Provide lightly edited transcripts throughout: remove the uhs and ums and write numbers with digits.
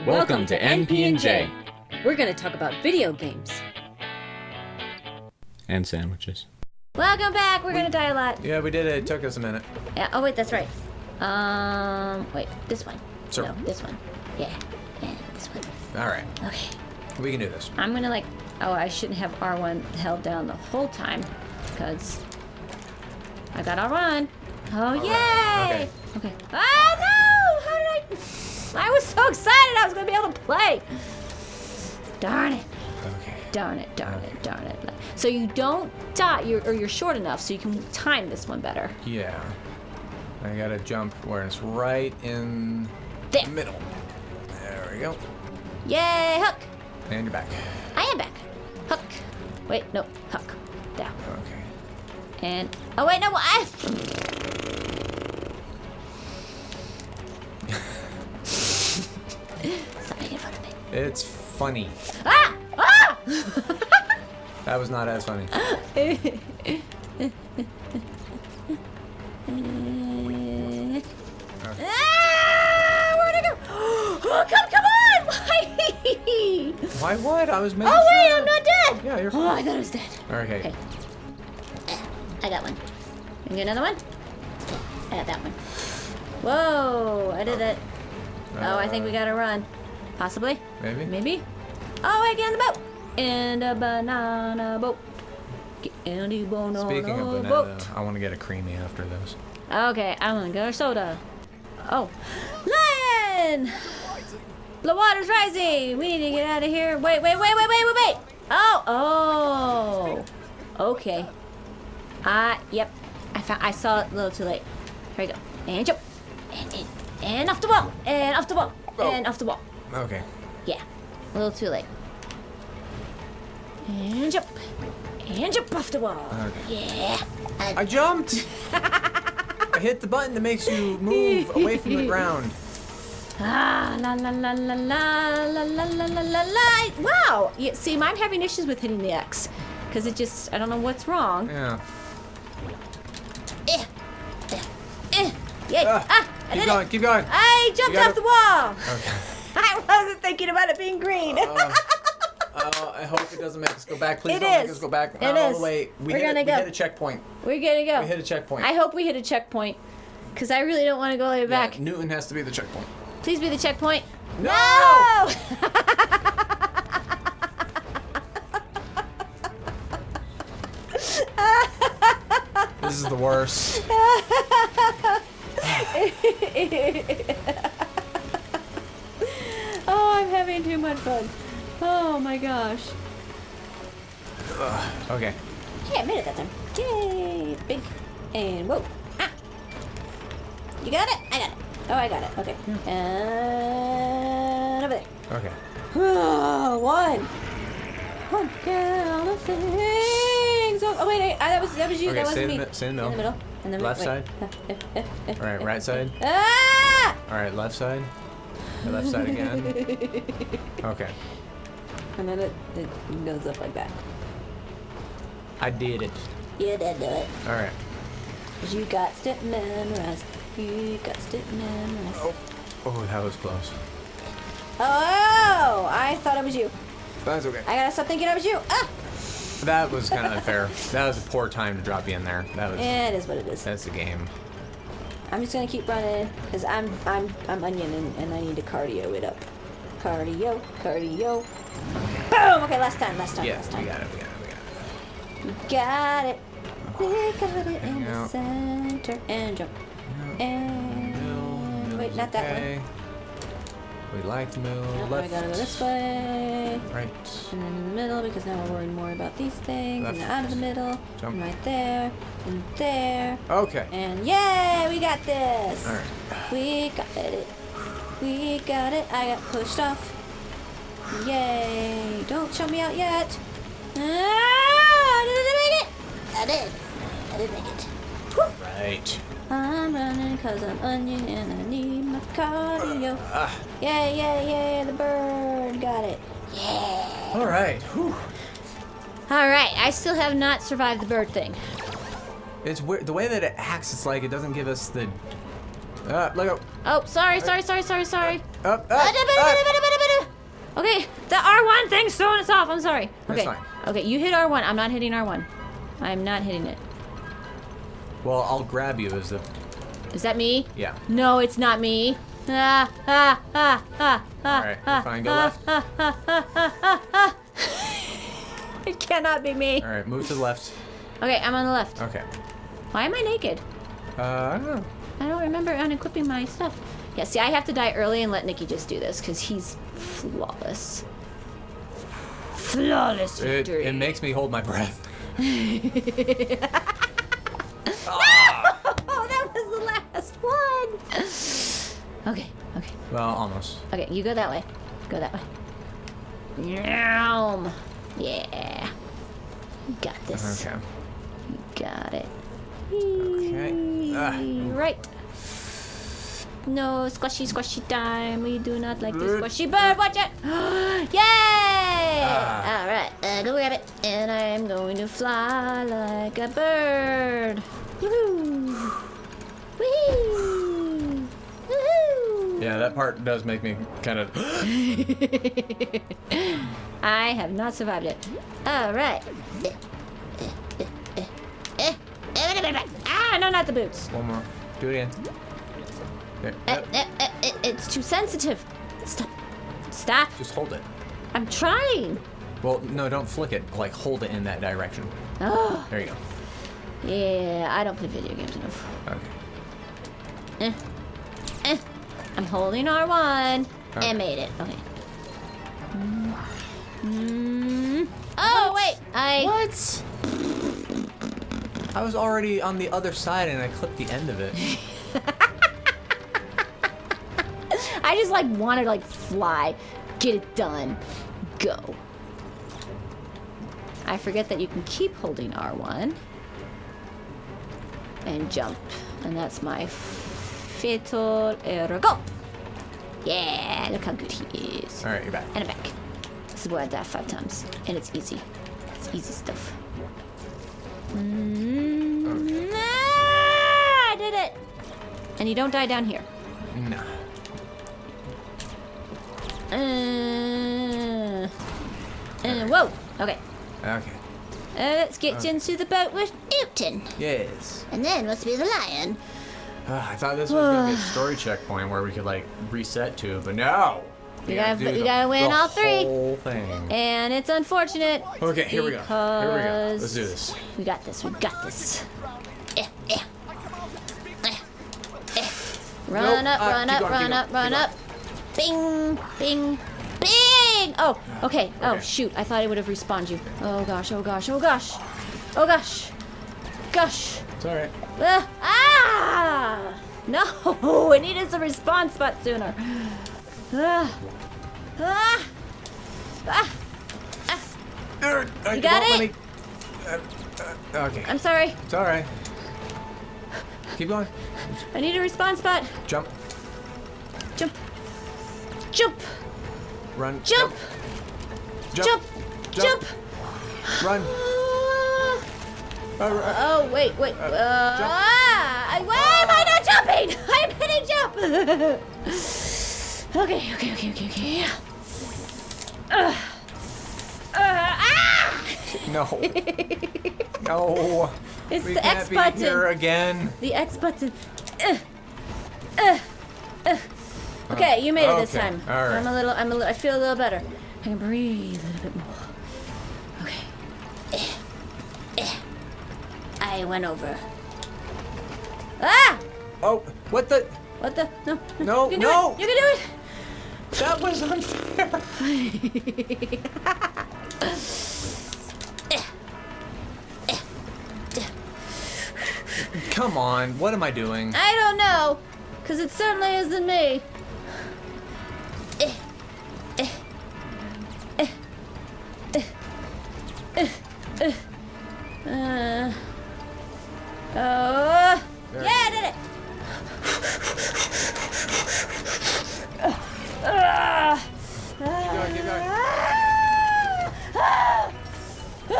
Welcome to NP&J. We're going to talk about video games. And sandwiches. Welcome back. We're going to die a lot. Yeah, we did it. It took us a minute. Yeah. Oh, wait, that's right. Wait, this one. Sure. No, this one. Yeah. And this one. All right. Okay. We can do this. I'm going to I shouldn't have R1 held down the whole time because I got R1. Oh, yay! Okay. Oh, no! How did I was so excited I was going to be able to play. Darn it. Okay. Darn it. So you don't die, you're short enough so you can time this one better. Yeah. I gotta jump where it's right in There. the middle. There we go. Yay, hook. And you're back. I am back. Hook. Wait, no, hook. Down. Okay. And, oh wait, no, Stop making fun of me. It's funny. Ah! Ah! That was not as funny. Ah! Where'd it go? Oh, come on! Why? Why what? I was making Oh wait, sure. I'm not dead! Yeah, you're Oh, I fine. thought I was dead. Okay. I got one. You get another one? I got that one. Whoa, I did it. Oh, I think we gotta run. Possibly? Maybe? Maybe? Oh, I get in the boat. In the banana boat. Get in the banana Speaking of banana, boat. I want to get a creamy after this. Okay, I'm gonna get a soda. Oh. Lion! The water's rising! We need to get out of here. Wait. Oh! Okay. Yep. I saw it a little too late. Here we go. And jump. And off the wall. And off the wall. Oh. And off the wall. Okay. Yeah. A little too late. And jump. And jump off the wall. Okay. Yeah. I jumped! I hit the button that makes you move away from the ground. Ah, la la la la la la la la la la la. Wow. Yeah, see, I'm having issues with hitting the X. Because it just, I don't know what's wrong. Yeah. Yay. I Keep did going, it. keep going. I jumped off the wall. Okay. I wasn't thinking about it being green. I hope it doesn't make us go back. Please It don't make is. us go back. It Oh, is. wait. We We're gonna hit go. We hit a checkpoint. We're good to go. We hit a checkpoint. I hope we hit a checkpoint. Because I really don't want to go all the way Yeah, back. Newton has to be the checkpoint. Please be the checkpoint. No! This is the worst. Oh, I'm having too much fun. Oh my gosh. Okay. Hey, I made it that time. Yay! Big. And whoa. Ah! You got it? I got it. Oh, I got it. Okay. And over there. Okay. Oh, one count of things. Oh, wait, that was you. Okay, That stay wasn't me. in the middle. In the middle. Left wait. side. All right, right side. Ah! All right, left side. The left side again. Okay. And then it goes up like that. I did it. You did do it. All right. 'Cause you got to memorize. You got to memorize. Oh, that was close. Oh, I thought it was you. That's okay. I gotta stop thinking it was you. Ah! That was kind of unfair. That was a poor time to drop you in there. That was. It is what it is. That's the game. I'm just gonna keep running because I'm onion and I need to cardio it up. Cardio. Boom. Okay, last time. Yeah, last time. we got it. We got it. We got it in the out. center and jump. And wait, not that one. We like to move Nope, left. I gotta go this way. Right. And then in the middle because now we're worrying more about these things. Left. And out of the middle. Jump. And right there. And there. Okay. And yay, we got this. All right. We got it. We got it. I got pushed off. Yay. Don't show me out yet. Ah, did I make it? I did make it. Whew. Right. I'm running because I'm onion and I need my cardio. Yay, the bird got it. Yeah. All right. Whew. All right, I still have not survived the bird thing. It's weird. The way that it acts, it's like it doesn't give us the... look out. Oh, sorry. Up, up, up. Okay, the R1 thing's throwing us off. I'm sorry. That's Okay. fine. Okay, you hit R1. I'm not hitting R1. I'm not hitting it. Well, I'll grab you as the... Is that me? Yeah. No, it's not me. Ah, ah, ah, ah, ah, Alright, ah, fine, go ah, left. ah, ah, ah, ah, ah. It cannot be me. Alright, move to the left. Okay, I'm on the left. Okay. Why am I naked? I don't know. I don't remember unequipping my stuff. Yeah, see, I have to die early and let Nikki just do this because he's flawless. Flawless victory. It makes me hold my breath. Oh, that was the last one. Okay, okay. Well, almost. Okay, you go that way. Go that way. Yum. Yeah. You got this. Okay. You got it. Okay. Right. No, squashy, squashy time. We do not like this squashy bird. Watch it. Yay! All right, go grab it. And I'm going to fly like a bird. Woohoo! Woohoo! Woohoo! Yeah, that part does make me kind of... I have not survived it. All right. Ah, no, not the boots. One more. Do it again. There. It's too sensitive. Stop. Stop. Just hold it. I'm trying. Well, no, don't flick it. Like, hold it in that direction. Oh, There you go. yeah. I don't play video games enough. Okay. I'm holding R1 Okay. and made it. Okay. Oh, wait. What? I was already on the other side and I clipped the end of it. I just like wanted to like fly, get it done, go. I forget that you can keep holding R1 and jump, and that's my fatal ergo. Yeah, look how good he is. All right, you're back. And I'm back. This is where I die 5 times, and it's easy. It's easy stuff. I did it. And you don't die down here. No. Whoa. Okay. Okay. Let's get into the boat with Newton. Yes. And then let's be the lion. I thought this was gonna be a story checkpoint where we could like reset to, but no. We gotta gotta- do we gotta win the all 3. Whole thing. And it's unfortunate. Okay, here we go. Here we go. Let's do because this. We got this. We got this. Run Nope. up, run Keep up, going, run keep up, going, run up. Bing, bing, bing! Oh, okay. Oh, Okay. shoot. I thought it would have respawned you. Oh, gosh, oh, gosh, oh, gosh. Oh, gosh. Gosh. It's all right. No, it needed a respawn spot sooner. You got it? Okay. I'm sorry. It's all right. Keep going. I need a respawn spot. Jump. Jump. Jump. Run. Jump. Jump. Jump. Run. Oh, wait. Why am I not jumping? I'm hitting jump. Okay. No. No. It's We the can't X be button. here again. The X button. Okay, you made it this Okay, time. all right. I feel a little better. I can breathe a little bit more. Okay. I went over. Ah! Oh, what the? What the? No. No, You can do no. it. You can do it. That was unfair. Come on, what am I doing? I don't know, because it certainly isn't me. Yeah, I did it. Keep going.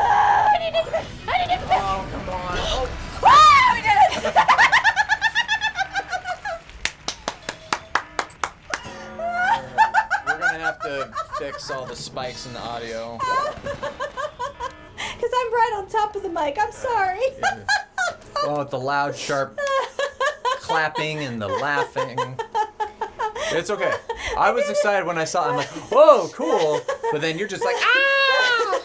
I need to. Oh, come on. Oh. We did it. We're gonna might have to fix all the spikes in the audio. Because I'm right on top of the mic. I'm sorry. Well, with the loud, sharp clapping and the laughing. It's okay. I was excited when I saw it. I'm like, whoa, cool. But then you're just like, ah!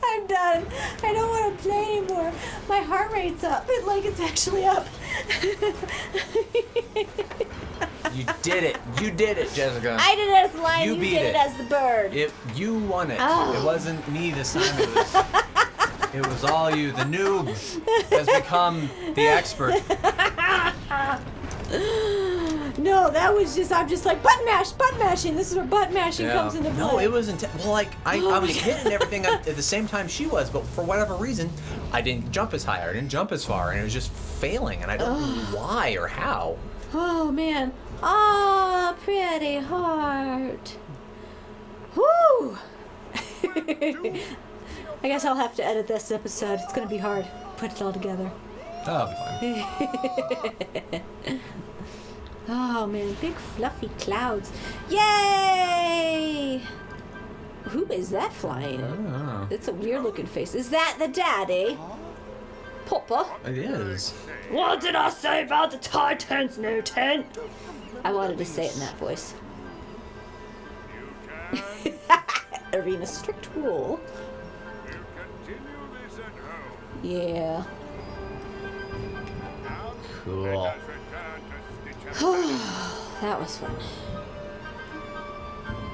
I'm done. I don't want to play anymore. My heart rate's up. It's actually up. You did it. You did it, Jessica. I did it as the lion. You You beat did it. it as the bird. You won it. Oh. It wasn't me this time. It was all you. The noob has become the expert. No, that was just, I'm just like, button mashing. This is where button mashing comes into play. No, it was intense. Well, like, I Oh was my God. hitting everything at the same time she was, but for whatever reason, I didn't jump as high or I didn't jump as far, and it was just failing, and I don't know why or how. Oh, man. Oh, pretty heart. Whoo! I guess I'll have to edit this episode. It's going to be hard. Put it all together. Oh, I'll be fine. Oh, man. Big fluffy clouds. Yay! Who is that flying? Oh, It's a weird looking face. Is that the daddy? Papa? it is. What did I say about the Titans, Newton? I wanted to say it in that voice. Arena strict rule. Yeah. Cool. That was fun.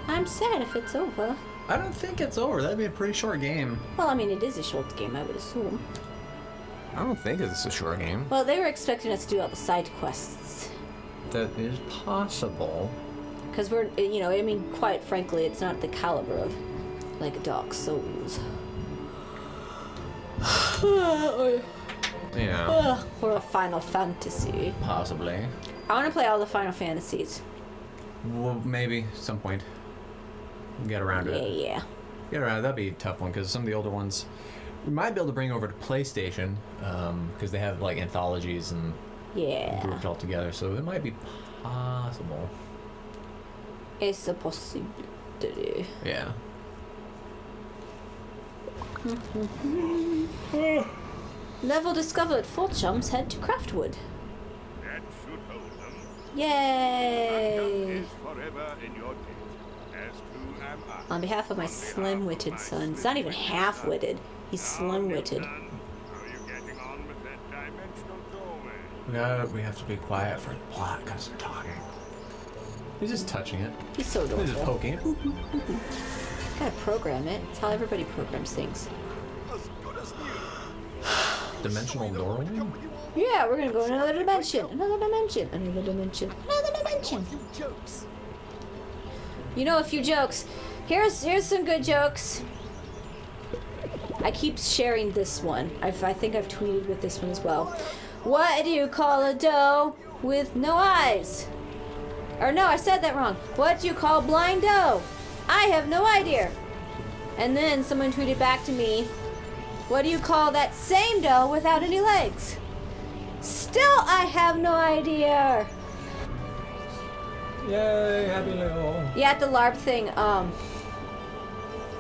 I'm sad if it's over. I don't think it's over. That'd be a pretty short game. Well, I mean, it is a short game, I would assume. I don't think it's a short game. Well, they were expecting us to do all the side quests. That is possible. Because we're, I mean, quite frankly, it's not the caliber of, like, Dark Souls. Yeah. Or a Final Fantasy. Possibly. I want to play all the Final Fantasies. Well, maybe at some point. Get around to it. Yeah. Get around. That'd be a tough one because some of the older ones we might be able to bring over to PlayStation because they have like anthologies and Yeah. grouped all together. So it might be possible. It's a possibility. Yeah. Level discovered. 4 chums head to Craftwood. That should hold them. Yay! Is forever in your debt, as too am I. On behalf of my slim-witted son. It's not even half-witted. He's slim-witted. How are you getting on with that dimensional doorway? We have to be quiet for the plot because they're talking. He's just touching it. He's so He's just adorable. poking it. Gotta program it. It's how everybody programs things. Dimensional doorway? Yeah, we're gonna go in another dimension. Another dimension. Another dimension. Another dimension. You know a few jokes. Here's some good jokes. I keep sharing this one. I think I've tweeted with this one as well. What do you call a doe with no eyes? Or no, I said that wrong. What do you call blind doe? I have no idea. And then someone tweeted back to me, what do you call that same doe without any legs? Still, I have no idea. Yay, happy little. Yeah, at the LARP thing,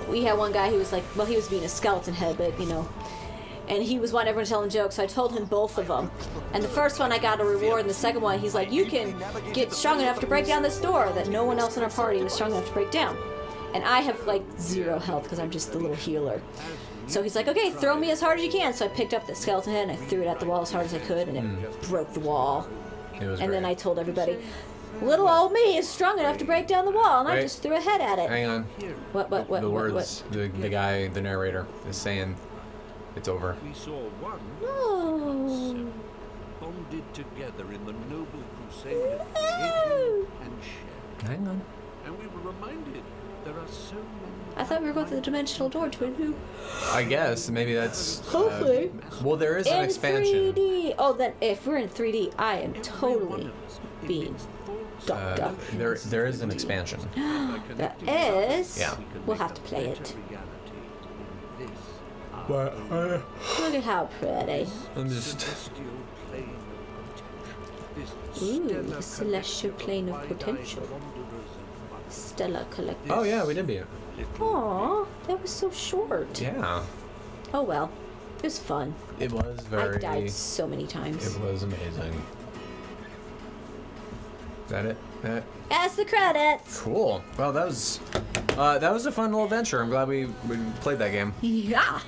we had one guy who was like, well, he was being a skeleton head, but and he was wanting everyone to tell him jokes, so I told him both of them. And the first one I got a reward, and the second one, he's like, you can get strong enough to break down this door that no one else in our party was strong enough to break down. And I have like 0 health because I'm just the little healer. So he's like, okay, throw me as hard as you can. So I picked up the skeleton head and I threw it at the wall as hard as I could, and it broke the wall. It was And then I great. told everybody, little old me is strong enough to break down the wall, and I Wait. just threw a head at it. Hang on. What? The words, the guy, the narrator, is saying it's over. We saw one No. bonded together in the noble crusade of creating and sharing. Hang on. And we were reminded there are so many. I thought we were going through the dimensional door to a new. I guess maybe that's. Hopefully. Well, there is an In expansion. 3D. Oh, then if we're in 3D, I am totally being ducked up. There is an expansion. There is. Yeah. We'll have to play it. This But Look at how pretty. I'm just. celestial plane of potential. This Ooh, stellar the celestial collection plane of wide-eyed potential. wanderers and monsters. Stella Collective. Oh yeah, we did beat it. Aw, that was so short. Yeah. Oh well, it was fun. It was very. I died so many times. It was amazing. Is that it? That's the credits. Cool. Well, that was a fun little adventure. I'm glad we played that game. Yeah.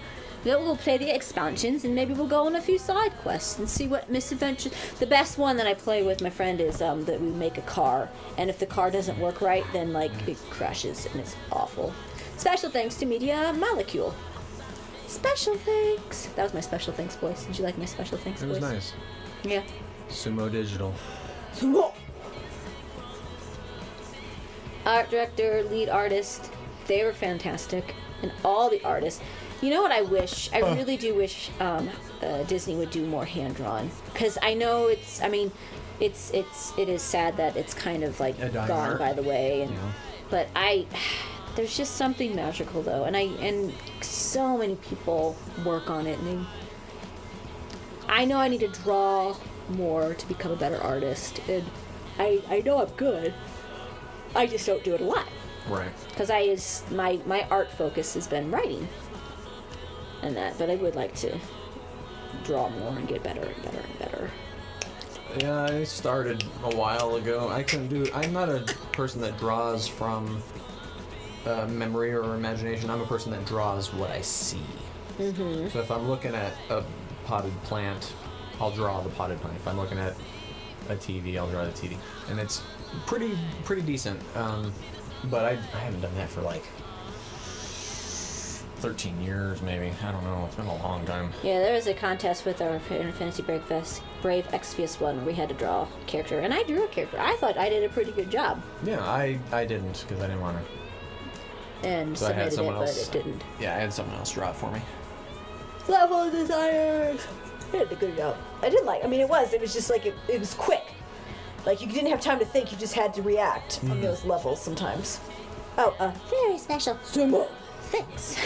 Then we'll play the expansions and maybe we'll go on a few side quests and see what misadventures. The best one that I play with my friend is that we make a car, and if the car doesn't work right, then like it crashes and it's awful. Special thanks to Media Molecule. Special thanks. That was my special thanks voice. Did you like my special thanks It voice? was nice. Yeah. Sumo Digital. Art director, lead artist, they were fantastic, and all the artists. You know what I wish? I really do wish Disney would do more hand-drawn, because I know it is sad that it's kind of like A dying gone art. by the way, and Yeah. but there's just something magical though, and so many people work on it, and I know I need to draw more to become a better artist, and I know I'm good. I just don't do it a lot. Right. Because my art focus has been writing and that, but I would like to draw more and get better and better and better. Yeah, I started a while ago. I'm not a person that draws from memory or imagination. I'm a person that draws what I see. Mm-hmm. So if I'm looking at a potted plant, I'll draw the potted plant. If I'm looking at a TV, I'll draw the TV. And it's pretty decent. But I haven't done that for like 13 years, maybe. I don't know. It's been a long time. Yeah, there was a contest with our Fantasy Brave Exvius one where we had to draw a character, and I drew a character. I thought I did a pretty good job. Yeah, I didn't because I didn't want to. And So I had submitted it, someone but else. it didn't. Yeah, I had someone else draw it for me. Level designers! They did a good job. I did like, it was just like, it was quick. Like, you didn't have time to think, you just had to react on those levels sometimes. Oh, very special. Sumo. Thanks.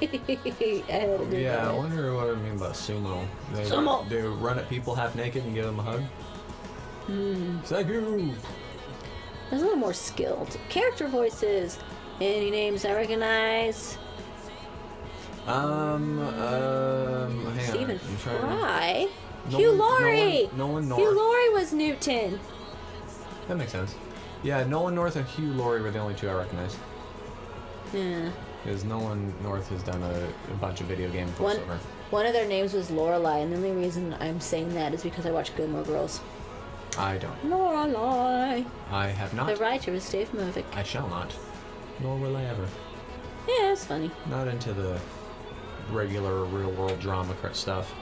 I had to do Yeah, I that. wonder what I mean by sumo. Sumo. They run at people half naked and give them a hug. Thank you. There's a little more skilled. Character voices. Any names I recognize? Hang Stephen on. I'm trying to- Fry. No Hugh one- no Laurie. one- Nolan North. Hugh Laurie was Newton. That makes sense. Yeah, Nolan North and Hugh Laurie were the only two I recognize. Yeah. Because Nolan North has done a bunch of video game voiceover. One of their names was Lorelai, and the only reason I'm saying that is because I watch Gilmore Girls. I don't. Lorelai. I have not. The writer was Dave Movick. I shall not. Nor will I ever. Yeah, it's funny. Not into the regular real world drama stuff.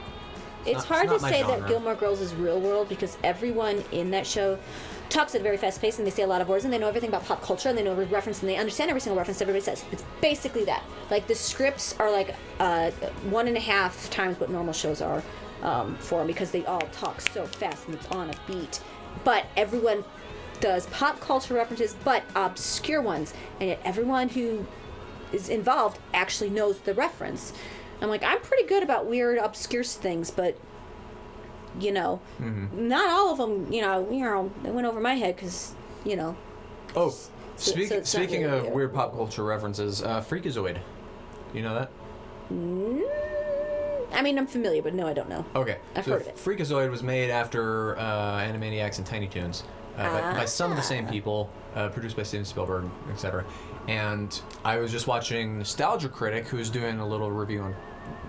It's not- hard it's not to my say genre. that Gilmore Girls is real world because everyone in that show talks at a very fast pace and they say a lot of words and they know everything about pop culture and they know every reference and they understand every single reference everybody says. It's basically that. Like the scripts are like 1.5 times what normal shows are for them because they all talk so fast and it's on a beat. But everyone does pop culture references, but obscure ones, and yet everyone who is involved actually knows the reference. I'm like, I'm pretty good about weird, obscure things, but not all of them. They went over my head because, Oh, so it's not speaking really of weird. weird pop culture references, Freakazoid. You know that? I'm familiar, but no, I don't know. Okay. I've so heard of it. Freakazoid was made after Animaniacs and Tiny Toons by some of the same people, produced by Steven Spielberg, etc. And I was just watching Nostalgia Critic, who's doing a little review on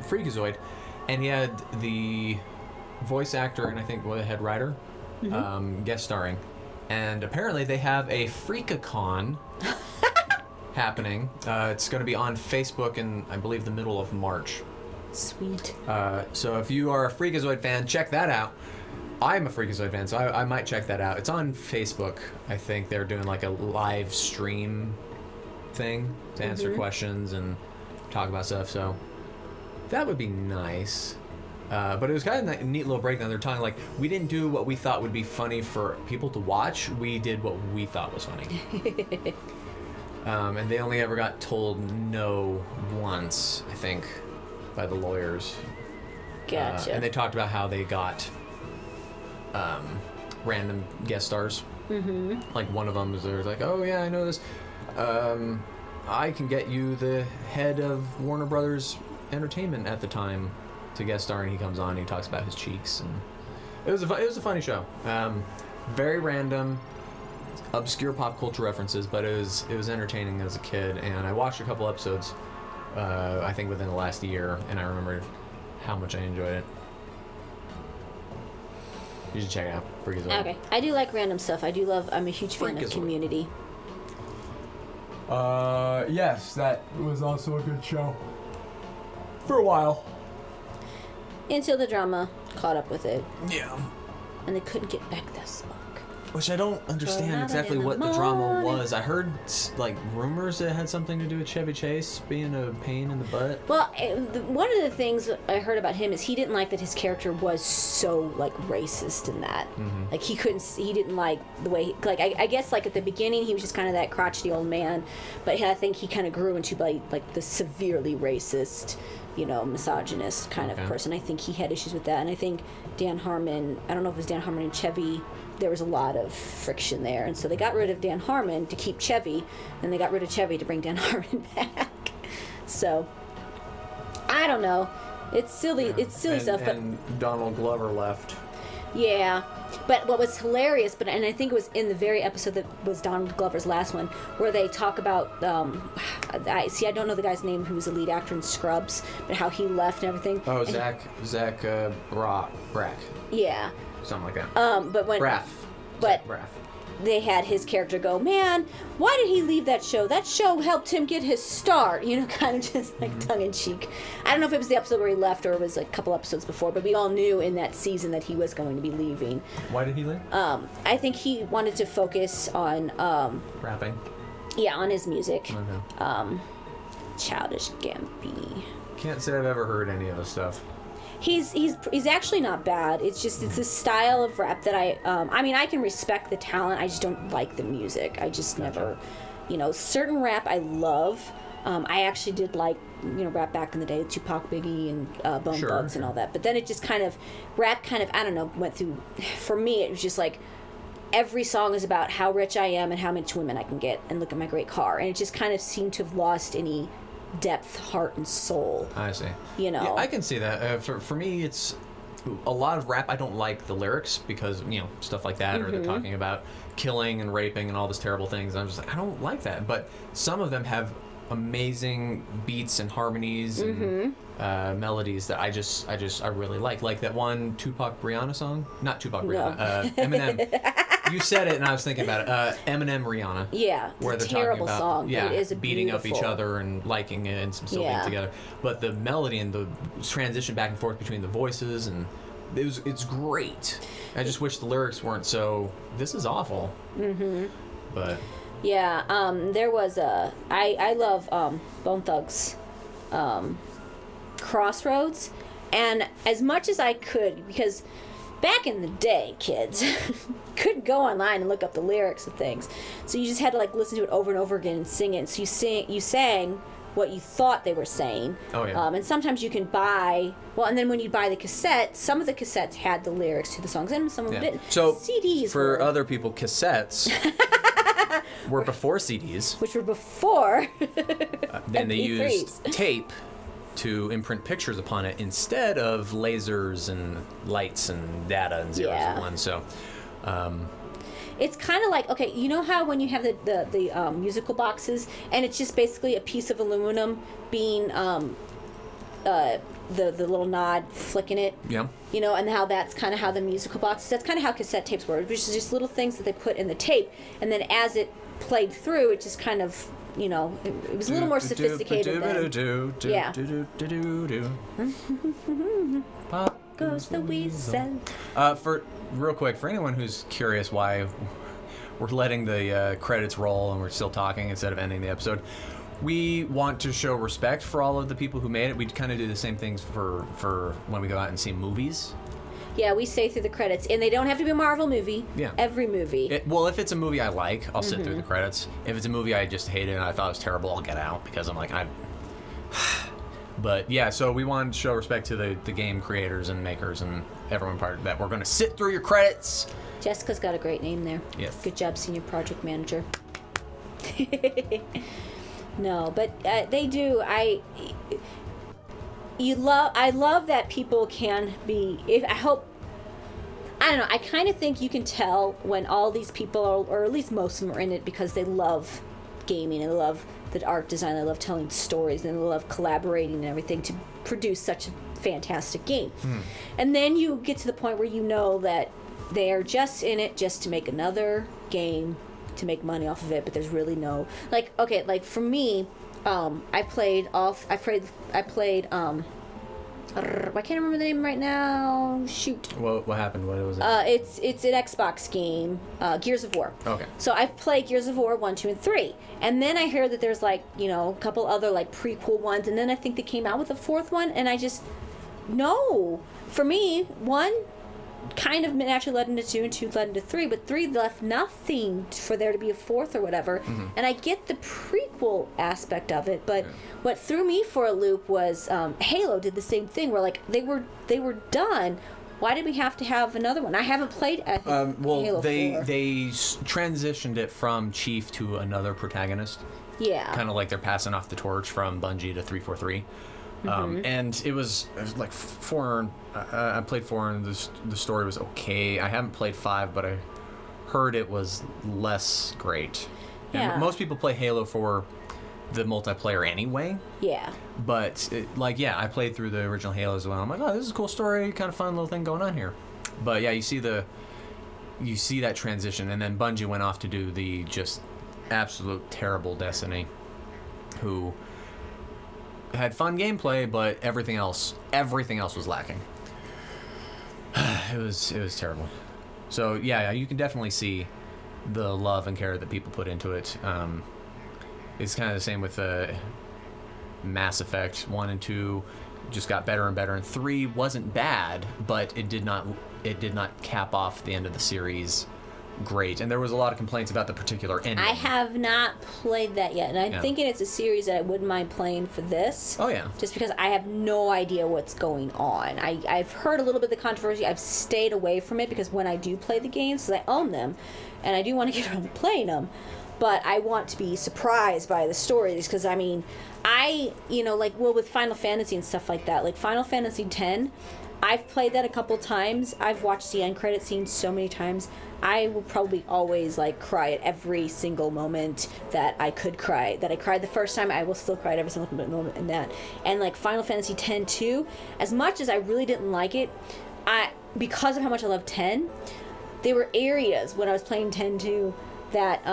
Freakazoid, and he had the voice actor and I think the head writer guest starring. And apparently they have a Freakacon happening. It's going to be on Facebook in, I believe, the middle of March. Sweet. So if you are a Freakazoid fan, check that out. I'm a Freakazoid fan, so I might check that out. It's on Facebook. I think they're doing like a live stream thing to answer questions and talk about stuff. So that would be nice. But it was kind of a neat little breakdown. They're talking like, we didn't do what we thought would be funny for people to watch. We did what we thought was funny. And they only ever got told no once, I think, by the lawyers. Gotcha. And they talked about how they got random guest stars. Mm-hmm. Like one of them is there, like, oh yeah, I know this. I can get you the head of Warner Brothers Entertainment at the time to guest star, and he comes on and he talks about his cheeks, and it was a funny show. Very random, obscure pop culture references, but it was entertaining as a kid, and I watched a couple episodes. I think within the last year, and I remember how much I enjoyed it. You should check it out. Freakazoid. Okay. I do like random stuff. I'm a huge fan of Freakazoid. Community. Yes, that was also a good show. For a while. Until the drama caught up with it. Yeah. And they couldn't get back that song. Which I don't understand Another exactly in the what the drama morning. was. I heard, like, rumors that it had something to do with Chevy Chase being a pain in the butt. Well, one of the things I heard about him is he didn't like that his character was so, like, racist in that. Mm-hmm. Like, he didn't like the way, I guess, like, at the beginning, he was just kind of that crotchety old man. But I think he kind of grew into, like the severely racist, misogynist kind of person. I think he had issues with that. And I think Dan Harmon, I don't know if it was Dan Harmon and Chevy, there was a lot of friction there, and so they got rid of Dan Harmon to keep Chevy, and they got rid of Chevy to bring Dan Harmon back. So I don't know. It's silly. Yeah. It's silly stuff. And Donald Glover left. Yeah, but what was hilarious, and I think it was in the very episode that was Donald Glover's last one, where they talk about. I don't know the guy's name who was the lead actor in Scrubs, but how he left and everything. Oh, Zach Braff. Yeah. Something like that. But when Braff. Braff. They had his character go, man, why did he leave that show? That show helped him get his start. Kind of just like tongue-in-cheek. I don't know if it was the episode where he left or it was a couple episodes before, but we all knew in that season that he was going to be leaving. Why did he leave? I think he wanted to focus on... rapping? Yeah, on his music. Okay. Childish Gambino. Can't say I've ever heard any of his stuff. He's actually not bad. It's just it's a style of rap that I can respect the talent. I just don't like the music. I just never, certain rap I love. I actually did like rap back in the day, Tupac, Biggie, and Bone Thugs and all that. But then it just rap I don't know, went through. For me, it was just like every song is about how rich I am and how much women I can get, and look at my great car, and it just kind of seemed to have lost any depth, heart, and soul. I see. Yeah, I can see that. For me, it's a lot of rap. I don't like the lyrics because stuff like that, or they're talking about killing and raping and all these terrible things. And I'm just like, I don't like that. But some of them have amazing beats and harmonies and melodies that I really like that one Tupac Rihanna song. Not Tupac Rihanna. Eminem. You said it, and I was thinking about it. Eminem, Rihanna. Yeah, where they're terrible talking about, song. Yeah, it is beating up each other and liking it and still being together. But the melody and the transition back and forth between the voices, and it's great. I just wish the lyrics weren't so. This is awful. Mm-hmm. But. Yeah, there was I love Bone Thugs, Crossroads, and as much as I could, because back in the day, kids couldn't go online and look up the lyrics of things, so you just had to listen to it over and over again and sing it. So you sang what you thought they were saying. Oh yeah. And sometimes you can buy. Well, and then when you buy the cassette, some of the cassettes had the lyrics to the songs, and some of them didn't. So CDs for were, other people, cassettes were before CDs. which were before. Then they MP3s. used tape to imprint pictures upon it instead of lasers and lights and data and zeros and ones. So. It's kind of like, okay, you know how when you have the musical boxes, and it's just basically a piece of aluminum being the little nod flicking it. Yeah. And how that's kind of how the musical boxes. That's kind of how cassette tapes were, which is just little things that they put in the tape, and then as it played through, it just kind of. It was a little more sophisticated than... Yeah. Pop goes the weasel. Real quick, for anyone who's curious why we're letting the credits roll and we're still talking instead of ending the episode, we want to show respect for all of the people who made it. We kind of do the same things for when we go out and see movies. Yeah, we say through the credits, and they don't have to be a Marvel movie. Yeah. Every movie. If it's a movie I like, I'll sit through the credits. If it's a movie I just hated and I thought it was terrible, I'll get out because I'm like, But yeah, so we wanted to show respect to the game creators and makers and everyone part of that. We're going to sit through your credits. Jessica's got a great name there. Yes. Good job, senior project manager. No, but they do. I love that people can be. I don't know. I kind of think you can tell when all these people are, or at least most of them are in it because they love gaming and they love the art design. They love telling stories and they love collaborating and everything to produce such a fantastic game. And then you get to the point where you know that they are just in it just to make another game to make money off of it, but there's really no for me, I played I can't remember the name right now. Shoot. What happened? What was it? It's an Xbox game, Gears of War. Okay. So I've played Gears of War 1, 2, and 3, and then I heard that there's a couple other prequel ones, and then I think they came out with a fourth one, and I just for me, 1 kind of naturally led into 2, and 2 led into 3, but 3 left nothing for there to be a fourth or whatever. And I get the prequel aspect of it, but what threw me for a loop was Halo did the same thing, where they were done. Why did we have to have another one? I haven't played Halo 4. They transitioned it from Chief to another protagonist. Yeah. Kind of like they're passing off the torch from Bungie to 343. And it was like 4. I played 4, and the story was okay. I haven't played 5, but I heard it was less great. Yeah. And most people play Halo for the multiplayer anyway. Yeah. But I played through the original Halo as well. I'm like, oh, this is a cool story, kind of fun little thing going on here. But yeah, you see that transition, and then Bungie went off to do the just absolute terrible Destiny, who had fun gameplay, but everything else was lacking. It was terrible. So yeah, you can definitely see the love and care that people put into it. It's kind of the same with Mass Effect 1 and 2. Just got better and better, and 3 wasn't bad, but it did not cap off the end of the series great, and there was a lot of complaints about the particular ending. I have not played that yet, and I'm thinking it's a series that I wouldn't mind playing for this. Oh yeah. Just because I have no idea what's going on. I've heard a little bit of the controversy. I've stayed away from it because when I do play the games, because I own them, and I do want to get around to playing them, but I want to be surprised by the stories because with Final Fantasy and stuff like that, like Final Fantasy X, I've played that a couple times. I've watched the end credit scene so many times. I will probably always cry at every single moment that I could cry. That I cried the first time, I will still cry at every single moment in that. And Final Fantasy X too, as much as I really didn't like it, because of how much I love 10, there were areas when I was playing 10 too that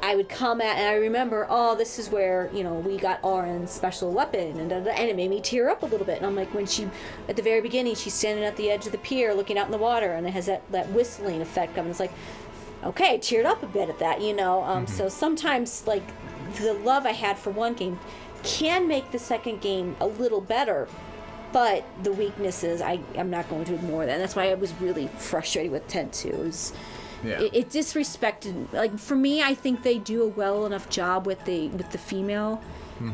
I would come at, and I remember, this is where, we got Auron's special weapon, and it made me tear up a little bit. And I'm like, when at the very beginning, she's standing at the edge of the pier looking out in the water, and it has that whistling effect coming. It's like, okay, teared up a bit at that, So sometimes, the love I had for one game can make the second game a little better, but the weaknesses, I'm not going to ignore that. And that's why I was really frustrated with 10 too. It disrespected. For me, I think they do a well enough job with the female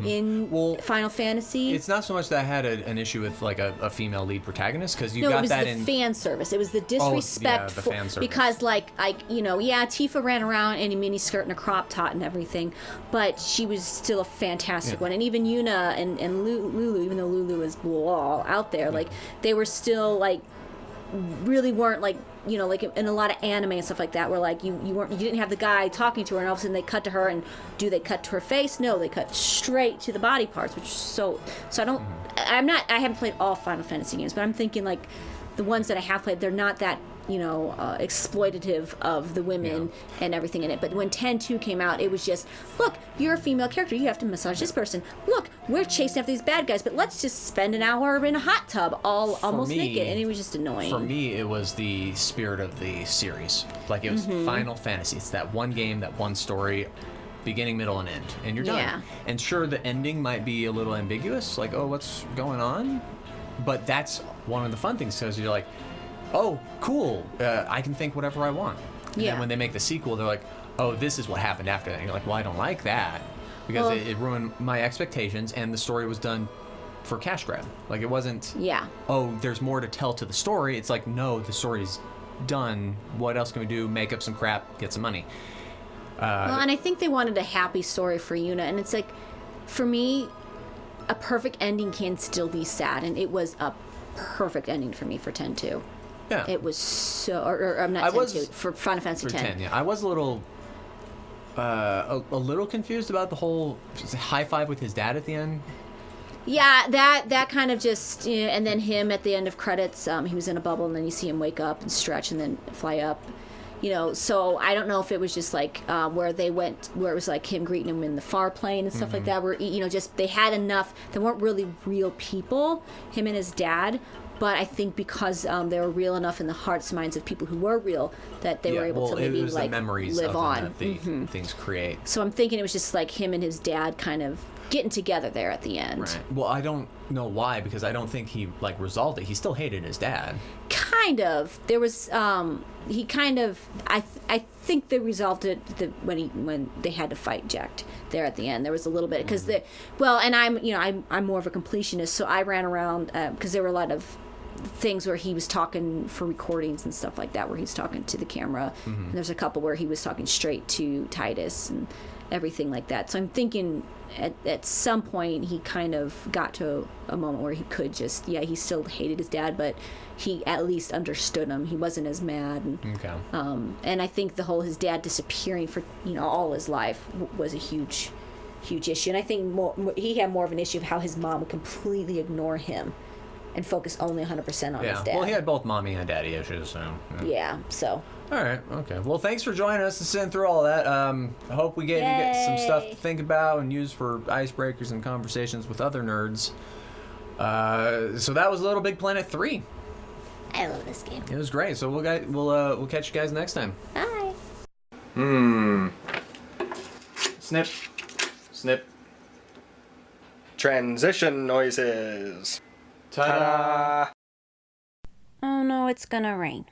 in Final Fantasy. It's not so much that I had an issue with a female lead protagonist, because got it was that the in fan service. It was the disrespect the fan service. Because Tifa ran around in a mini skirt and a crop top and everything, but she was still a fantastic one. And even Yuna and Lulu, even though Lulu was out there, they were still really weren't in a lot of anime and stuff like that, where you didn't have the guy talking to her, and all of a sudden they cut to her, and do they cut to her face? No, they cut straight to the body parts, which is so I haven't played all Final Fantasy games, but I'm thinking the ones that I have played, they're not that exploitative of the women and everything in it. But when 10-2 came out, it was just, look, you're a female character, you have to massage this person. Look, we're chasing after these bad guys, but let's just spend an hour in a hot tub almost naked, and it was just annoying. For me, it was the spirit of the series. It was Final Fantasy. It's that one game, that one story, beginning, middle, and end, and you're done. Yeah. And sure, the ending might be a little ambiguous, what's going on? But that's one of the fun things, because you're like, oh, cool, I can think whatever I want. And then when they make the sequel, they're like, oh, this is what happened after that. And you're like, well, I don't like that, because it ruined my expectations, and the story was done for cash grab. Like it wasn't. Yeah. Oh, there's more to tell to the story. It's like, no, the story's done. What else can we do? Make up some crap, get some money. Well, and I think they wanted a happy story for Yuna, and it's like, for me, a perfect ending can still be sad, and it was a perfect ending for me for 10-2. Yeah. It was so, or I'm not 10-2, for Final Fantasy For 10. 10, yeah. I was a little confused about the whole high five with his dad at the end. Yeah, that kind of just, you know, and then him at the end of credits, he was in a bubble, and then you see him wake up and stretch and then fly up. You know, so I don't know if it was just like where it was like him greeting him in the far plane and stuff like that, where, you know, just they had enough, they weren't really real people, him and his dad, but I think because they were real enough in the hearts and minds of people who were real, that they were able to maybe it was like the memories live of on. them that the things create. So I'm thinking it was just like him and his dad kind of getting together there at the end. Right. Well, I don't know why, because I don't think he like resolved it. He still hated his dad. Kind of. There was he kind of I think they resolved it when they had to fight Jack there at the end. There was a little bit because and I'm more of a completionist, so I ran around because there were a lot of things where he was talking for recordings and stuff like that, where he's talking to the camera, and there's a couple where he was talking straight to Titus and everything like that. So I'm thinking at some point he kind of got to a moment where he could just, he still hated his dad, but he at least understood him. He wasn't as mad. And, Okay. And I think the whole his dad disappearing for all his life was a huge issue. And I think he had more of an issue of how his mom would completely ignore him and focus only 100% on his dad. Well, he had both mommy and daddy issues, so. Yeah, so. All right, okay. Well, thanks for joining us and sitting through all that. I hope we gave you some stuff to think about and use for icebreakers and conversations with other nerds. So that was Little Big Planet 3. I love this game. It was great. So we'll catch you guys next time. Bye. Snip. Snip. Transition noises. Ta-da! Oh no, it's gonna rain.